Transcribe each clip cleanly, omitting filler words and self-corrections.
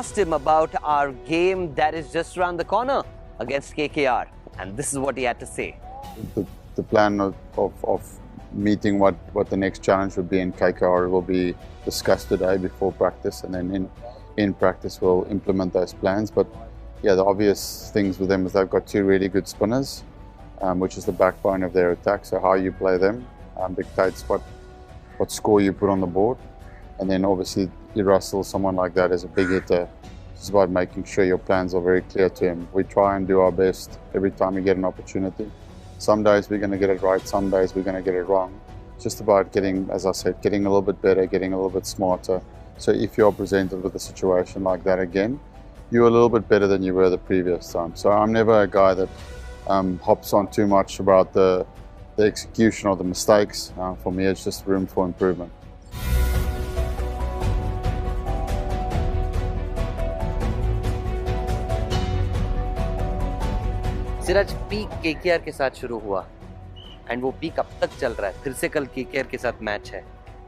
asked him about our game that is just around the corner against KKR, and this is what he had to say. The plan of meeting what the next challenge would be in KKR will be discussed today before practice, and then in practice we'll implement those plans. But yeah, the obvious things with them is they've got two really good spinners, which is the backbone of their attack. So how you play them dictates what score you put on the board. And then obviously Russell, someone like that, is a big hitter. It's about making sure your plans are very clear to him. We try and do our best every time we get an opportunity. Some days we're going to get it right, some days we're going to get it wrong. It's just about getting, as I said, getting a little bit better, getting a little bit smarter. So if you're presented with a situation like that again, you're a little bit better than you were the previous time. So I'm never a guy that hops on too much about the execution or the mistakes. For me, it's just room for improvement. Siraj peak KKR के साथ शुरू हुआ and वो peak अब तक चल रहा है. फिर से कल केकेआर के साथ मैच है.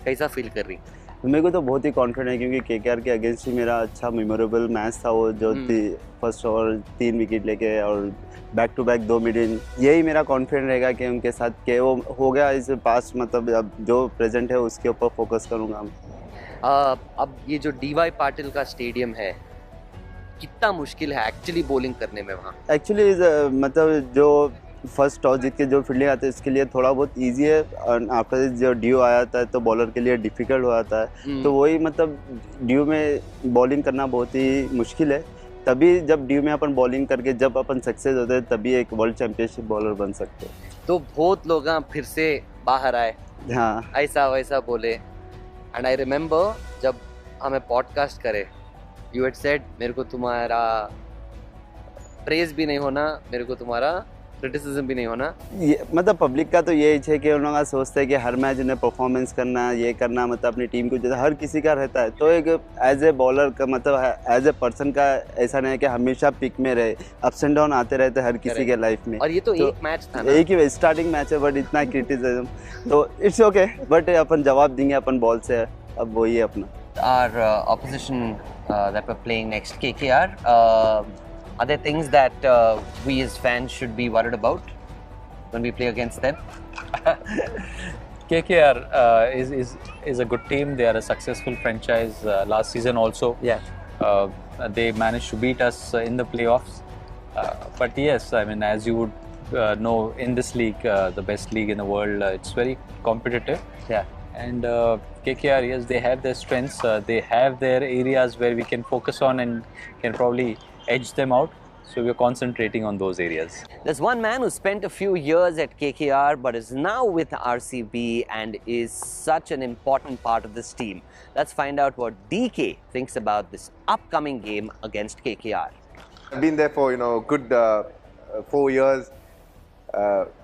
कैसा फील कर रही? मेरे को तो बहुत ही कॉन्फिडेंट है, क्योंकि केकेआर के अगेंस्ट ही मेरा अच्छा मेमोरेबल मैच था वो, जो फर्स्ट ओवर 3 विकेट लेके और बैक टू बैक 2 मिड. यही मेरा कॉन्फिडेंट रहेगा कि उनके साथ के वो हो गया इस पास, मतलब अब जो प्रेजेंट है उसके ऊपर फोकस करूँगा. अब ये जो डीवाई पाटिल का स्टेडियम है, कितना मुश्किल है एक्चुअली बॉलिंग करने में वहाँ? एक्चुअली मतलब जो फर्स्ट टॉस जीत के जो फील्डिंग आती है उसके लिए थोड़ा बहुत इजी है, और आफ्टर जो ड्यू आ जाता है तो बॉलर के लिए डिफ़िकल्ट हो जाता है. तो वही मतलब ड्यू में बॉलिंग करना बहुत ही मुश्किल है. तभी जब ड्यू में अपन बॉलिंग करके जब अपन सक्सेस होते हैं तभी एक वर्ल्ड चैंपियनशिप बॉलर बन सकते हैं. तो बहुत लोग फिर से बाहर आए, हाँ, ऐसा वैसा बोले. एंड आई रिमेम्बर जब हमें पॉडकास्ट करे, यू हैड सेड मेरे को तुम्हारा प्रेज भी नहीं होना, मेरे को तुम्हारा क्रिटिसिज्म भी नहीं होना. ये मतलब पब्लिक का तो यही है कि उन लोग सोचते हैं कि हर मैच उन्हें परफॉर्मेंस करना, ये करना, मतलब अपनी टीम को जैसे हर किसी का रहता है. तो एक एज ए बॉलर का मतलब एज ए पर्सन का ऐसा नहीं है कि हमेशा पिक में रहे. अप्स एंड डाउन आते रहते हैं हर किसी के लाइफ में. और ये तो एक मैच था ना, एक ही स्टार्टिंग मैच है, बट इतना क्रिटिसिज्म तो इट्स ओके. बट अपन जवाब देंगे अपन बॉल से. अब वही है अपना. Our opposition that we're playing next, KKR, are there things that we as fans should be worried about when we play against them? KKR is a good team. They are a successful franchise. Last season also, they managed to beat us in the playoffs. But yes, I mean, as you would know, in this league, the best league in the world, it's very competitive. Yeah. And KKR, yes, they have their strengths. They have their areas where we can focus on and can probably edge them out. So we're concentrating on those areas. There's one man who spent a few years at KKR but is now with RCB and is such an important part of this team. Let's find out what DK thinks about this upcoming game against KKR. I've been there for good 4 years.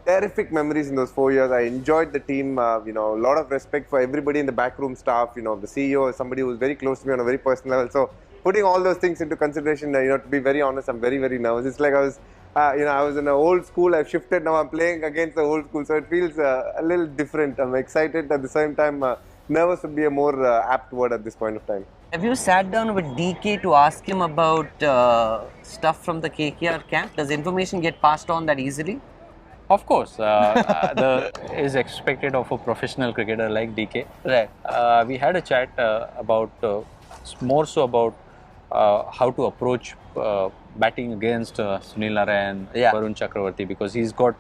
Terrific memories in those 4 years. I enjoyed the team. A lot of respect for everybody in the backroom staff. The CEO is somebody who's very close to me on a very personal level. So putting all those things into consideration, to be very honest, I'm very, very nervous. It's like I was, I was in an old school. I've shifted now. I'm playing against the old school, so it feels a little different. I'm excited at the same time. Nervous would be a more apt word at this point of time. Have you sat down with DK to ask him about stuff from the KKR camp? Does information get passed on that easily? Of course, is expected of a professional cricketer like DK. Right. We had a chat about more so about how to approach batting against Sunil Narine, Varun Chakravarti, because he's got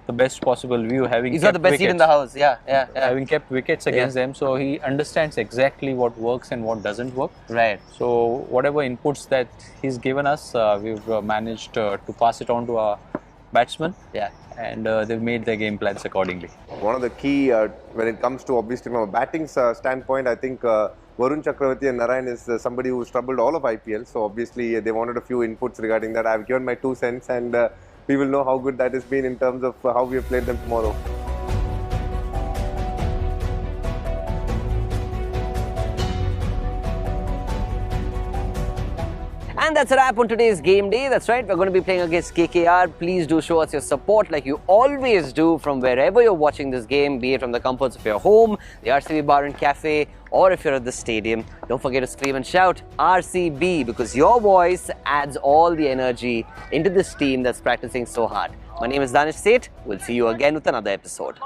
the best possible view, he's got the best seat in the house. Yeah. Having kept wickets against them, so he understands exactly what works and what doesn't work. Right. So whatever inputs that he's given us, we've managed to pass it on to our batsmen. Yeah. And they've made their game plans accordingly. One of the key, when it comes to obviously from a batting standpoint, I think Varun Chakravarti and Narayan is somebody who's troubled all of IPL. So obviously they wanted a few inputs regarding that. I've given my 2 cents, and we will know how good that has been in terms of how we have played them tomorrow. And that's a wrap on today's game day. That's right, we're going to be playing against KKR. Please do show us your support like you always do from wherever you're watching this game, be it from the comforts of your home, the RCB bar and cafe, or if you're at the stadium. Don't forget to scream and shout RCB, because your voice adds all the energy into this team that's practicing so hard. My name is Danish Seth. We'll see you again with another episode.